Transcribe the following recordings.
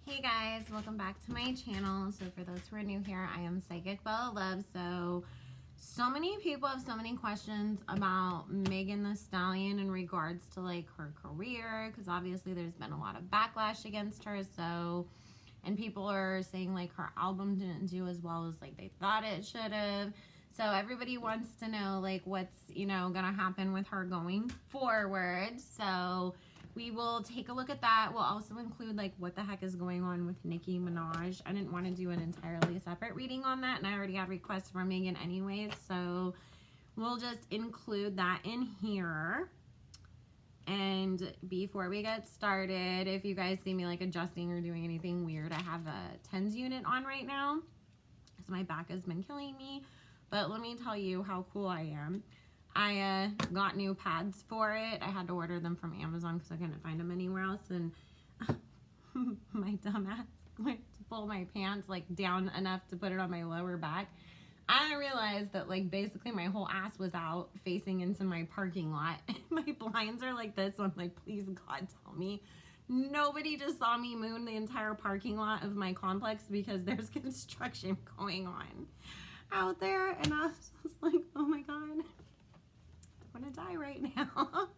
Hey guys, welcome back to my channel. So for those who are new here, I am Psychic Bella Love. So many people have so many questions about Megan Thee Stallion in regards to like her career, because obviously there's been a lot of backlash against her. And people are saying like her album didn't do as well as like they thought it should have. So everybody wants to know like what's, gonna happen with her going forward. So we will take a look at that. We'll also include like what the heck is going on with Nicki Minaj. I didn't want to do an entirely separate reading on that, and I already had requests from Megan anyways, so we'll just include that in here. And before we get started, if you guys see me like adjusting or doing anything weird, I have a TENS unit on right now because my back has been killing me. But let me tell you how cool I am. I got new pads for it. I had to order them from Amazon because I couldn't find them anywhere else. And my dumbass went to pull my pants like down enough to put it on my lower back. I realized that like basically my whole ass was out facing into my parking lot. My blinds are like this, so I'm like, please God, tell me nobody just saw me moon the entire parking lot of my complex because there's construction going on out there. And I was just like, oh my God, I'm gonna die right now.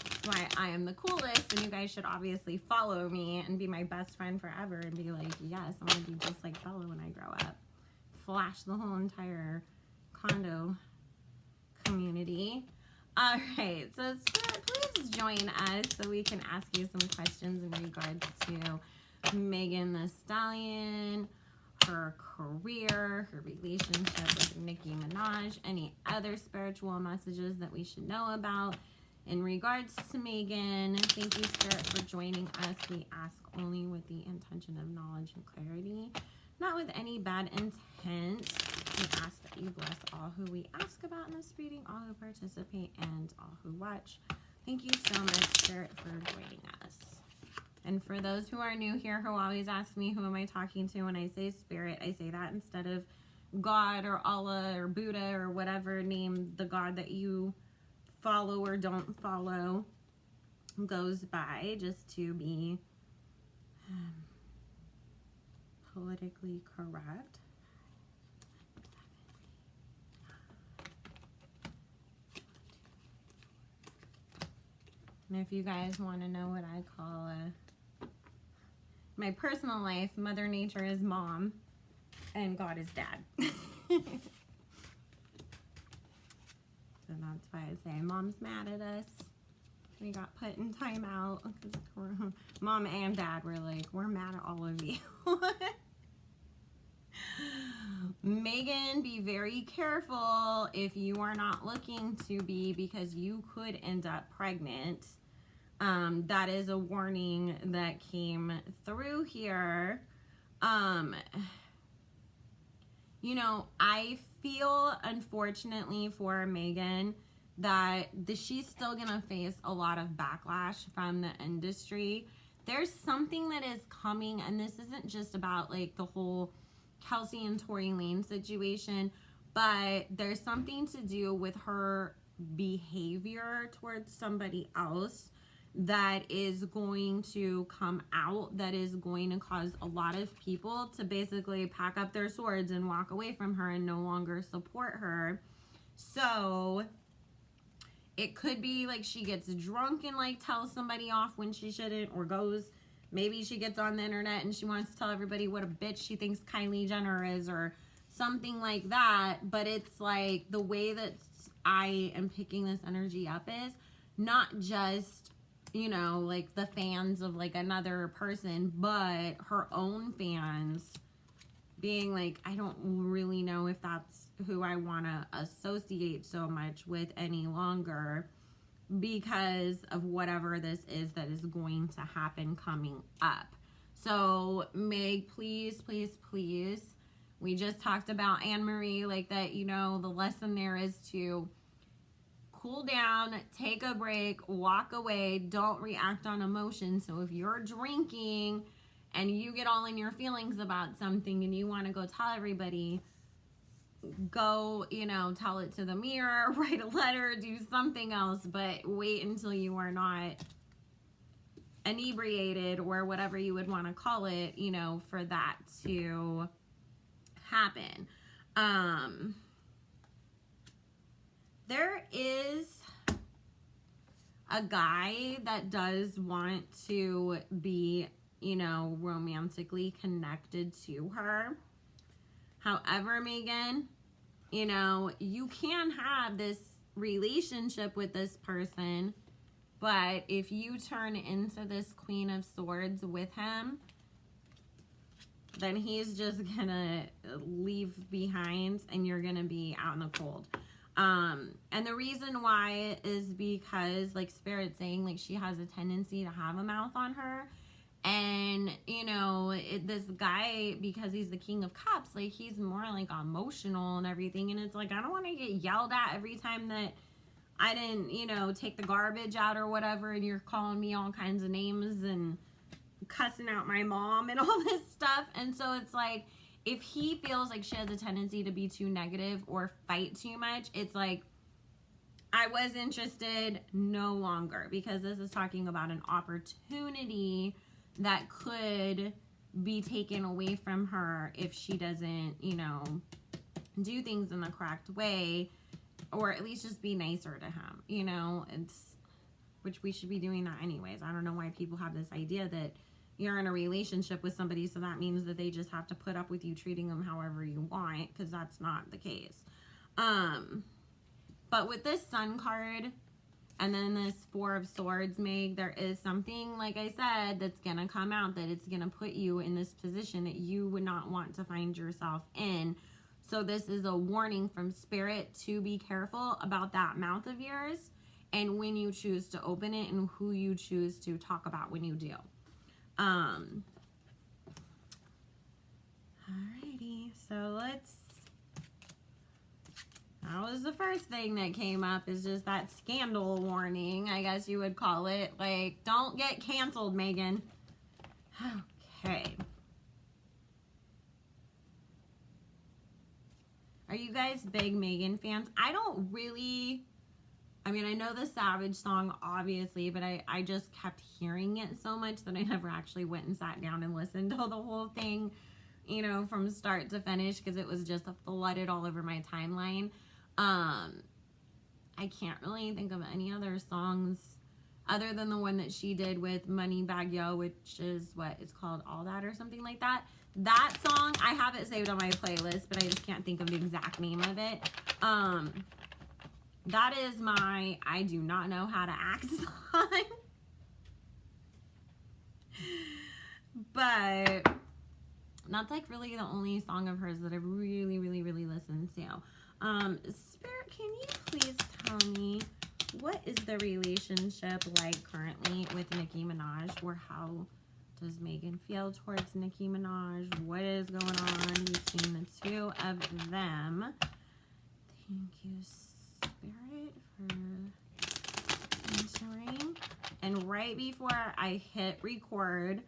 That's why I am the coolest, and you guys should obviously follow me and be my best friend forever and be like, yes, I want to be just like Bella when I grow up. Flash the whole entire condo community. All right, so please join us so we can ask you some questions in regards to Megan Thee Stallion, her career, her relationship with Nicki Minaj, any other spiritual messages that we should know about in regards to Megan. Thank you, Spirit, for joining us. We ask only with the intention of knowledge and clarity, not with any bad intent. We ask that you bless all who we ask about in this reading, all who participate, and all who watch. Thank you so much, Spirit, for joining us. And for those who are new here, who always ask me, who am I talking to? When I say Spirit, I say that instead of God or Allah or Buddha or whatever name the God that you follow or don't follow goes by, just to be politically correct. And if you guys want to know what I call my personal life, Mother Nature is mom and God is dad. So that's why I say mom's mad at us. We got put in timeout because mom and dad were like, we're mad at all of you. Megan, be very careful if you are not looking to be, because you could end up pregnant. That is a warning that came through here. I feel, unfortunately for Megan, that she's still gonna face a lot of backlash from the industry. There's something that is coming, and this isn't just about like the whole Kelsey and Tory Lanez situation, but there's something to do with her behavior towards somebody else that is going to come out, that is going to cause a lot of people to basically pack up their swords and walk away from her and no longer support her. So it could be like she gets drunk and like tells somebody off when she shouldn't, or maybe she gets on the internet and she wants to tell everybody what a bitch she thinks Kylie Jenner is or something like that. But it's like the way that I am picking this energy up is not just, like the fans of like another person, but her own fans being like, I don't really know if that's who I want to associate so much with any longer because of whatever this is that is going to happen coming up. So Meg, please, please, please. We just talked about Anne-Marie, like that, the lesson there is to cool down, take a break, walk away, don't react on emotion. So if you're drinking and you get all in your feelings about something and you want to go tell everybody, go, tell it to the mirror, write a letter, do something else, but wait until you are not inebriated or whatever you would want to call it, you know, for that to happen. There is a guy that does want to be, you know, romantically connected to her. However, Megan, you know, you can have this relationship with this person, but if you turn into this Queen of Swords with him, then he's just gonna leave behind and you're gonna be out in the cold. And the reason why is because, like, Spirit's saying, like, she has a tendency to have a mouth on her. And, you know, this guy, because he's the King of Cups, like, he's more, like, emotional and everything. And it's like, I don't want to get yelled at every time that I didn't, you know, take the garbage out or whatever, and you're calling me all kinds of names and cussing out my mom and all this stuff. And so it's like, if he feels like she has a tendency to be too negative or fight too much, it's like, I was interested, no longer, because this is talking about an opportunity that could be taken away from her if she doesn't, you know, do things in the correct way, or at least just be nicer to him, you know. It's, which we should be doing that anyways. I don't know why people have this idea that you're in a relationship with somebody, so that means that they just have to put up with you treating them however you want, because that's not the case. But with this Sun card and then this Four of Swords, Meg, there is something, like I said, that's going to come out, that it's going to put you in this position that you would not want to find yourself in. So this is a warning from Spirit to be careful about that mouth of yours and when you choose to open it and who you choose to talk about when you do. Alrighty, so that was the first thing that came up, is just that scandal warning, I guess you would call it. Like, don't get canceled, Megan. Okay. Are you guys big Megan fans? I don't really, I mean, I know the Savage song, obviously, but I just kept hearing it so much that I never actually went and sat down and listened to the whole thing, you know, from start to finish, because it was just flooded all over my timeline. I can't really think of any other songs other than the one that she did with Moneybagg Yo, which is what it's called, All That or something like that. That song, I have it saved on my playlist, but I just can't think of the exact name of it. That is my I do not know how to act song. But that's like really the only song of hers that I've really listened to. Spirit, can you please tell me, what is the relationship like currently with Nicki Minaj, or how does Megan feel towards Nicki Minaj? What is going on between the two of them? Thank you, Spirit, for answering. And right before I hit record,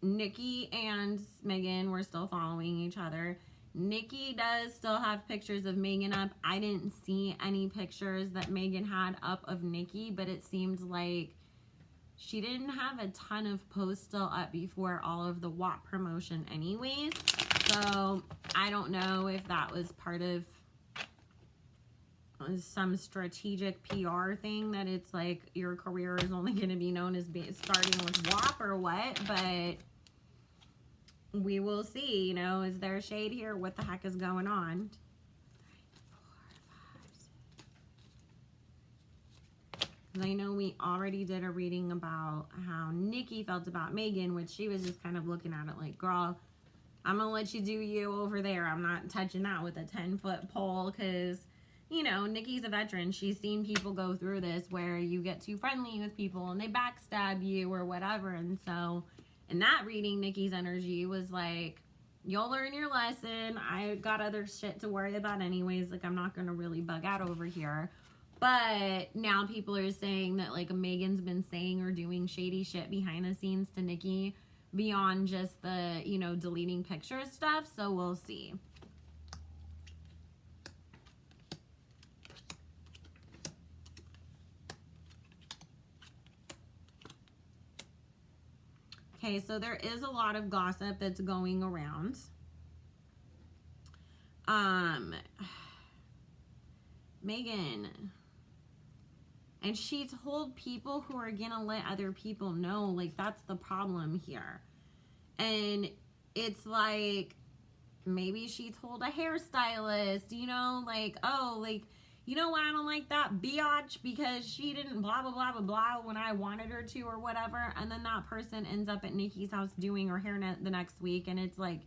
Nicki and Megan were still following each other. Nicki does still have pictures of Megan up. I didn't see any pictures that Megan had up of Nicki, but it seemed like she didn't have a ton of posts still up before all of the WAP promotion anyways. So I don't know if that was part of some strategic PR thing, that it's like your career is only going to be known as starting with WAP or what, but we will see. You know, is there shade here? What the heck is going on? 'Cause I know we already did a reading about how Nicki felt about Megan, which she was just kind of looking at it like, girl, I'm gonna let you do you over there. I'm not touching that with a 10-foot pole, because, you know, Nicki's a veteran. She's seen people go through this where you get too friendly with people and they backstab you or whatever. And so in that reading, Nicki's energy was like, you'll learn your lesson. I got other shit to worry about anyways. Like, I'm not going to really bug out over here. But now people are saying that, like, Megan's been saying or doing shady shit behind the scenes to Nicki beyond just the, you know, deleting pictures stuff. So we'll see. Okay, so there is a lot of gossip that's going around. Megan, and she told people who are gonna let other people know, like, that's the problem here. And it's like, maybe she told a hairstylist, you know, like, oh, like, you know why I don't like that biatch? Because she didn't blah, blah, blah, blah, blah when I wanted her to or whatever. And then that person ends up at Nicki's house doing her hair the next week. And it's like,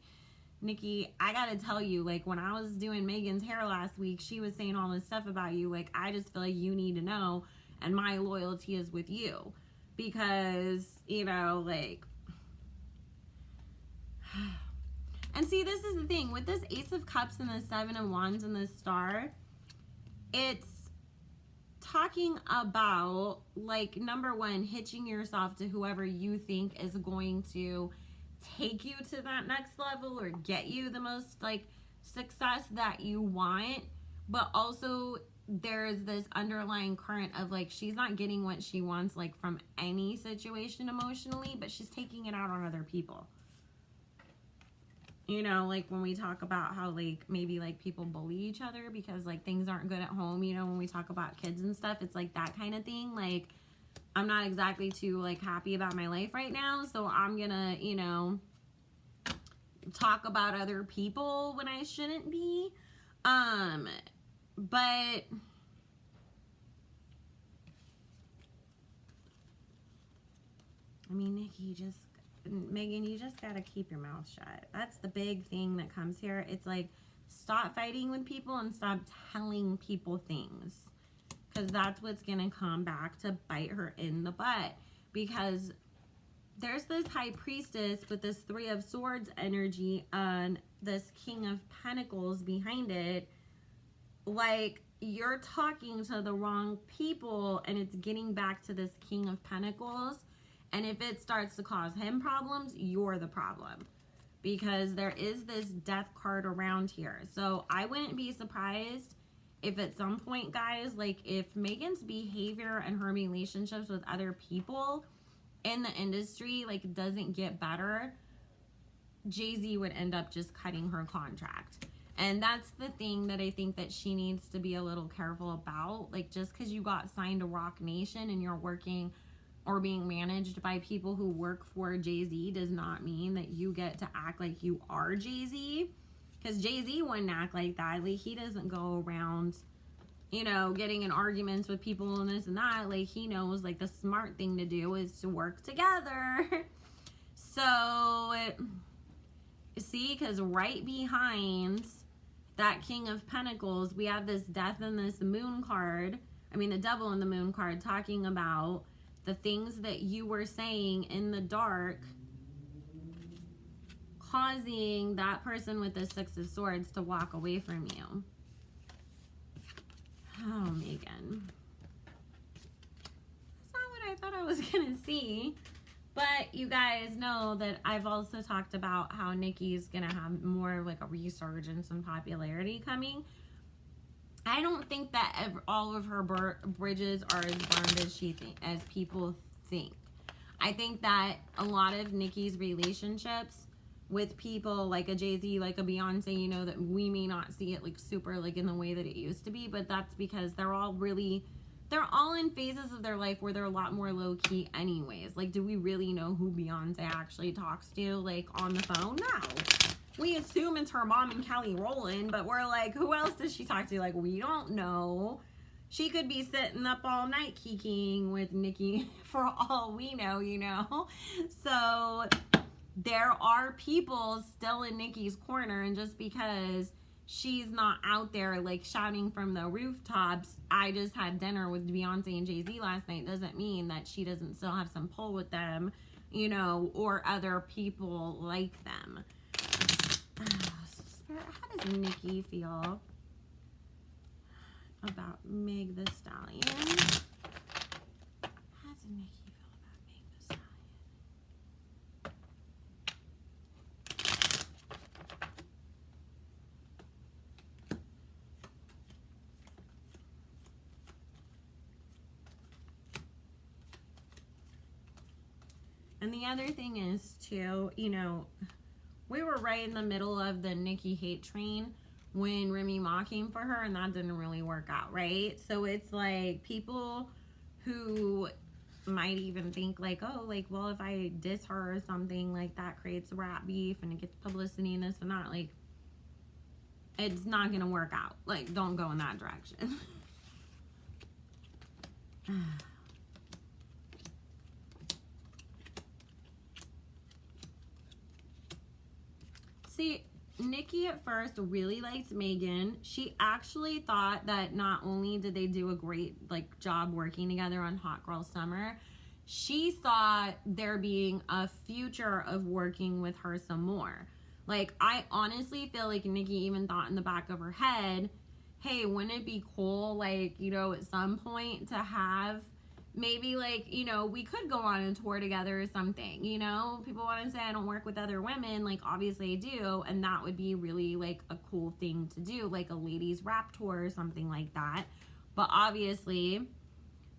Nicki, I gotta tell you, like, when I was doing Megan's hair last week, she was saying all this stuff about you. Like, I just feel like you need to know, and my loyalty is with you. Because, you know, like... And see, this is the thing. With this Ace of Cups and the Seven of Wands and the Star... It's talking about, like, number one, hitching yourself to whoever you think is going to take you to that next level or get you the most, like, success that you want. But also, there's this underlying current of, like, she's not getting what she wants, like, from any situation emotionally, but she's taking it out on other people. You know, like, when we talk about how, like, maybe, like, people bully each other because, like, things aren't good at home, you know, when we talk about kids and stuff, it's, like, that kind of thing. Like, I'm not exactly too, like, happy about my life right now, so I'm gonna, you know, talk about other people when I shouldn't be. But... I mean, Nicki, Megan, you just gotta keep your mouth shut. That's the big thing that comes here. It's like, stop fighting with people and stop telling people things. Because that's what's gonna come back to bite her in the butt. Because there's this High Priestess with this Three of Swords energy and this King of Pentacles behind it. Like, you're talking to the wrong people, and it's getting back to this King of Pentacles. And if it starts to cause him problems, you're the problem. Because there is this death card around here. So I wouldn't be surprised if at some point, guys, like, if Megan's behavior and her relationships with other people in the industry, like, doesn't get better, Jay-Z would end up just cutting her contract. And that's the thing that I think that she needs to be a little careful about. Like, just because you got signed to Rock Nation and you're working or being managed by people who work for Jay-Z does not mean that you get to act like you are Jay-Z. Because Jay-Z wouldn't act like that. Like, he doesn't go around, you know, getting in arguments with people and this and that. Like, he knows, like, the smart thing to do is to work together. So, see, because right behind that King of Pentacles, we have this Death and this Moon card. I mean, the Devil and the Moon card talking about the things that you were saying in the dark causing that person with the Six of Swords to walk away from you. Oh, Megan. That's not what I thought I was going to see. But you guys know that I've also talked about how Nicki's going to have more of, like, a resurgence in popularity coming. I don't think that all of her bridges are as burned as people think. I think that a lot of Nicki's relationships with people like a Jay-Z, like a Beyonce, you know, that we may not see it, like, super, like, in the way that it used to be, but that's because they're all in phases of their life where they're a lot more low-key anyways. Like, do we really know who Beyonce actually talks to, like, on the phone? No. We assume it's her mom and Kelly Rowland, but we're like, who else does she talk to? Like, we don't know. She could be sitting up all night kikiing with Nicki for all we know, you know? So there are people still in Nicki's corner, and just because she's not out there, like, shouting from the rooftops, I just had dinner with Beyonce and Jay-Z last night, doesn't mean that she doesn't still have some pull with them, you know, or other people like them. Spirit, how does Nicki feel about Meg the Stallion? How does Nicki feel about Meg the Stallion? And the other thing is, too, you know, we were right in the middle of the Nicki hate train when Remy Ma came for her, and that didn't really work out, right? So it's like people who might even think like, oh, like, well, if I diss her or something, like that creates a rap beef and it gets publicity and this and that, like, it's not gonna work out. Like, don't go in that direction. See, Nicki at first really liked Megan. She actually thought that not only did they do a great like job working together on Hot Girl Summer, she thought there being a future of working with her some more. Like, I honestly feel like Nicki even thought in the back of her head, hey, wouldn't it be cool, like, you know, at some point to have maybe, like, you know, we could go on a tour together or something, you know? People want to say I don't work with other women. Like, obviously I do, and that would be really, like, a cool thing to do, like a ladies rap tour or something like that. But obviously,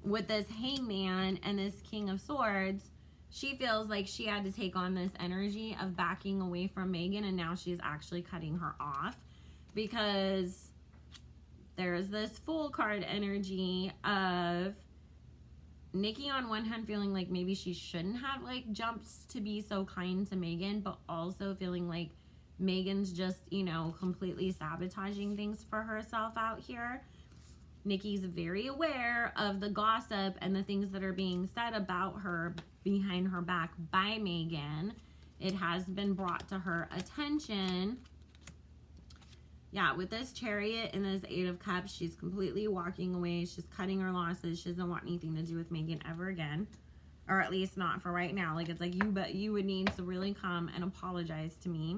with this Hangman and this King of Swords, she feels like she had to take on this energy of backing away from Megan, and now she's actually cutting her off because there's this Fool card energy of Nicki on one hand feeling like maybe she shouldn't have like jumped to be so kind to Megan, but also feeling like Megan's just, you know, completely sabotaging things for herself out here. Nicki's very aware of the gossip and the things that are being said about her behind her back by Megan. It has been brought to her attention. Yeah, with this Chariot and this Eight of Cups, she's completely walking away. She's cutting her losses. She doesn't want anything to do with Megan ever again. Or at least not for right now. Like, it's like, you would need to really come and apologize to me.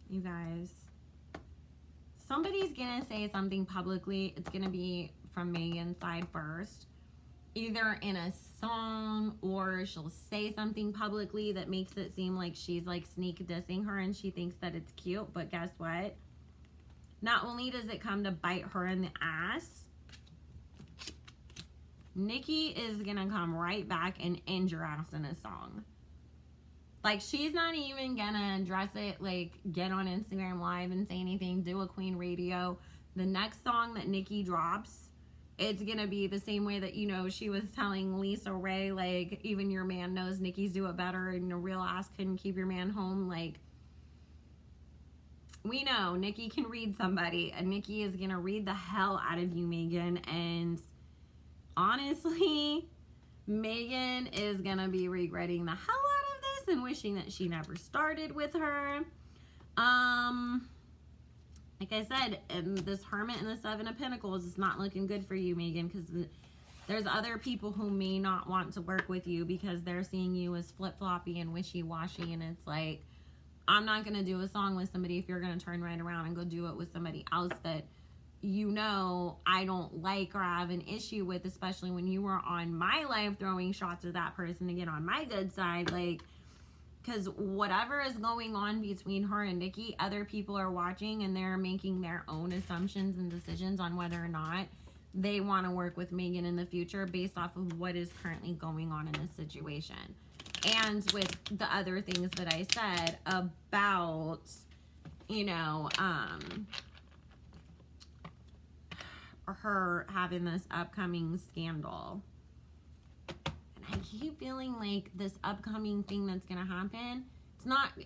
You guys. Somebody's gonna say something publicly. It's gonna be from Megan's side first. Either in a song, or she'll say something publicly that makes it seem like she's like sneak dissing her and she thinks that it's cute. But guess what? Not only does it come to bite her in the ass, Nicki is gonna come right back and end your ass in a song. Like, she's not even gonna address it, like get on Instagram Live and say anything, do a Queen Radio. The next song that Nicki drops, it's gonna be the same way that, you know, she was telling Lisa Ray, like, even your man knows Nicki's do it better and a real ass couldn't keep your man home. Like, we know Nicki can read somebody, and Nicki is gonna read the hell out of you, Megan. And honestly, Megan is gonna be regretting the hell out of this and wishing that she never started with her. Like I said, this Hermit and the Seven of Pentacles is not looking good for you, Megan, because there's other people who may not want to work with you because they're seeing you as flip-floppy and wishy-washy, and it's like, I'm not going to do a song with somebody if you're going to turn right around and go do it with somebody else that, you know, I don't like or have an issue with, especially when you were on my live throwing shots at that person to get on my good side. Like, because whatever is going on between her and Nicki, other people are watching and they're making their own assumptions and decisions on whether or not they want to work with Megan in the future based off of what is currently going on in this situation. And with the other things that I said about, you know, her having this upcoming scandal. I keep feeling like this upcoming thing that's gonna happen,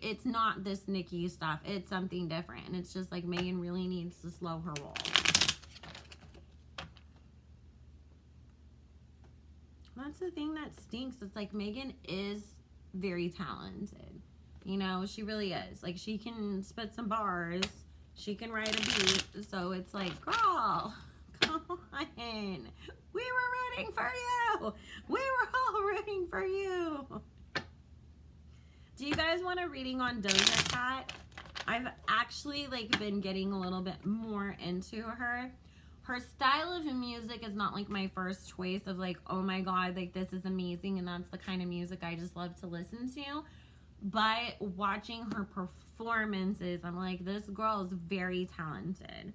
it's not this Nicki stuff, it's something different, and it's just like Megan really needs to slow her roll. That's the thing that stinks. It's like Megan is very talented, you know, she really is. Like, she can spit some bars, she can write a beat, so it's like, girl, come on. We were rooting for you. We were all rooting for you. Do you guys want a reading on Doja Cat? I've actually like been getting a little bit more into her. Her style of music is not like my first choice of like, oh my god, like this is amazing and that's the kind of music I just love to listen to. But watching her performances, I'm like, this girl is very talented.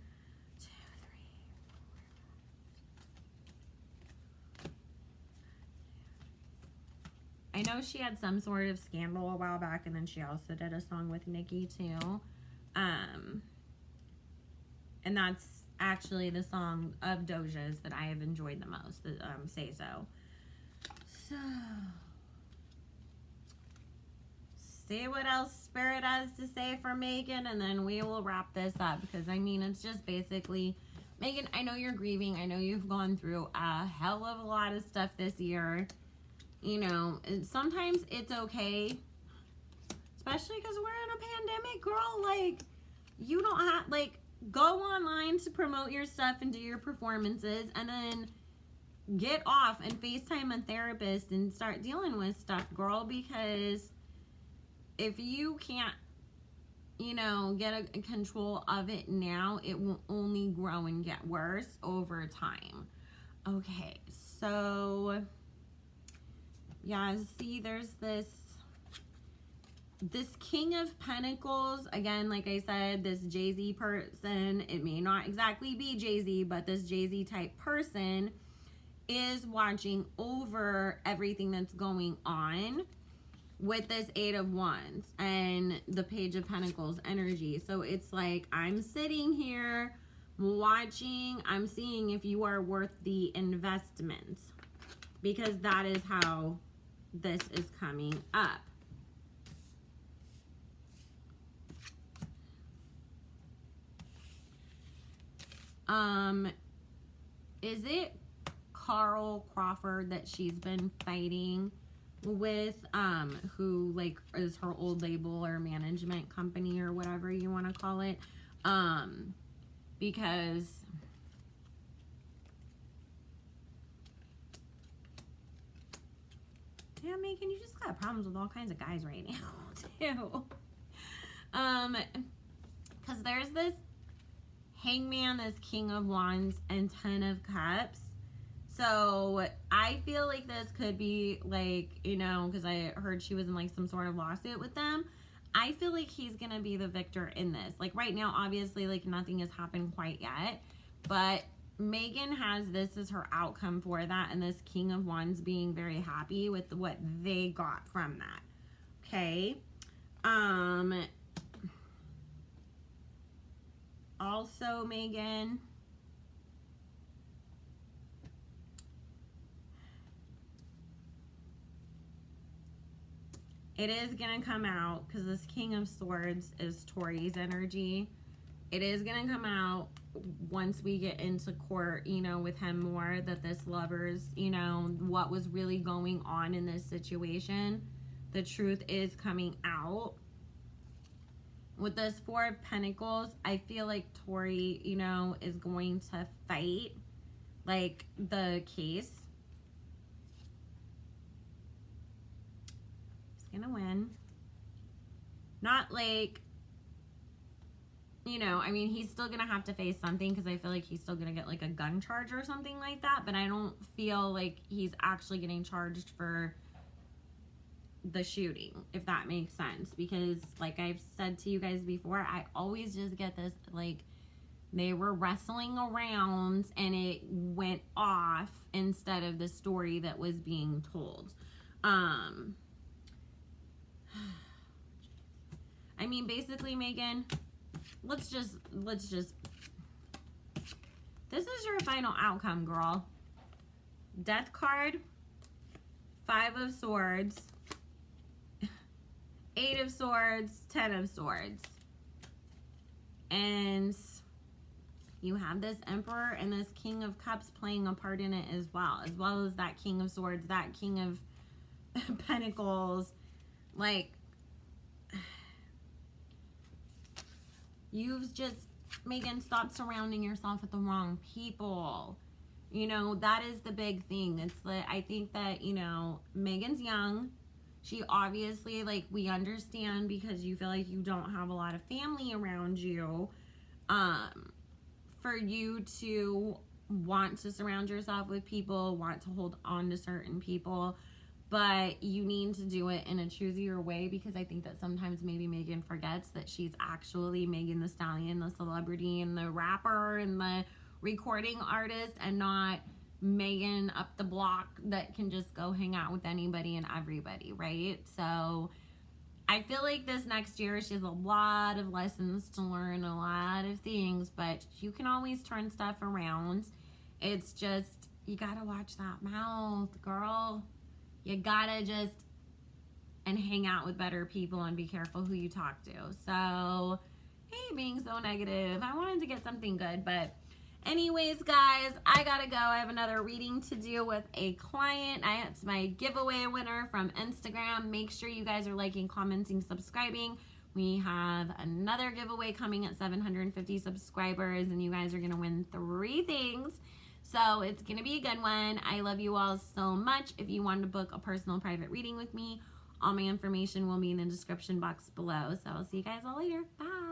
I know she had some sort of scandal a while back, and then she also did a song with Nicki too. And that's actually the song of Doja's that I have enjoyed the most, the Say So. So, see what else Spirit has to say for Megan, and then we will wrap this up, because I mean, it's just basically, Megan, I know you're grieving. I know you've gone through a hell of a lot of stuff this year. You know, and sometimes it's okay, especially because we're in a pandemic, girl. Like, you don't have, like, go online to promote your stuff and do your performances, and then get off and FaceTime a therapist and start dealing with stuff, girl, because if you can't, you know, get a control of it now, it will only grow and get worse over time. Okay, so yeah, see, there's this King of Pentacles. Again, like I said, this Jay-Z person, it may not exactly be Jay-Z, but this Jay-Z type person is watching over everything that's going on with this Eight of Wands and the Page of Pentacles energy. So it's like, I'm sitting here watching, I'm seeing if you are worth the investment, because that is how this is coming up. Is it Carl Crawford that she's been fighting with, who, like, is her old label or management company or whatever you want to call it? Because yeah, Megan, you just got problems with all kinds of guys right now, too. Because there's this Hangman, this King of Wands, and Ten of Cups. So I feel like this could be, like, you know, because I heard she was in, like, some sort of lawsuit with them. I feel like he's going to be the victor in this. Like, right now, obviously, like, nothing has happened quite yet. But Megan has this as her outcome for that, and this King of Wands being very happy with what they got from that. Okay? Also, Megan, it is going to come out, because this King of Swords is Tori's energy. It is going to come out once we get into court, you know, with him more, that this lover's, you know, what was really going on in this situation. The truth is coming out. With this Four of Pentacles, I feel like Tori, you know, is going to fight, like, the case. He's gonna win. Not like, you know, I mean, he's still gonna have to face something, because I feel like he's still gonna get, like, a gun charge or something like that, but I don't feel like he's actually getting charged for the shooting, if that makes sense, because, like I've said to you guys before, I always just get this, like, they were wrestling around and it went off instead of the story that was being told. I mean, basically, Megan, let's just this is your final outcome, girl. Death card, Five of Swords, Eight of Swords, Ten of Swords. And you have this Emperor and this King of Cups playing a part in it as well as that King of Swords, that King of Pentacles. Like, you've just, Megan, stop surrounding yourself with the wrong people. You know, that is the big thing. It's like, I think that, you know, Megan's young. She obviously, like, we understand because you feel like you don't have a lot of family around you. For you to want to surround yourself with people, want to hold on to certain people, but you need to do it in a choosier way, because I think that sometimes maybe Megan forgets that she's actually Megan the Stallion, the celebrity and the rapper and the recording artist, and not Megan up the block that can just go hang out with anybody and everybody, right? So I feel like this next year she has a lot of lessons to learn, a lot of things, but you can always turn stuff around. It's just, you gotta watch that mouth, girl. You gotta just, and hang out with better people and be careful who you talk to. So, hey, being so negative. I wanted to get something good, but anyways, guys, I gotta go. I have another reading to do with a client. It's my giveaway winner from Instagram. Make sure you guys are liking, commenting, subscribing. We have another giveaway coming at 750 subscribers, and you guys are gonna win 3 things. So it's gonna be a good one. I love you all so much. If you want to book a personal private reading with me, all my information will be in the description box below. So I'll see you guys all later. Bye.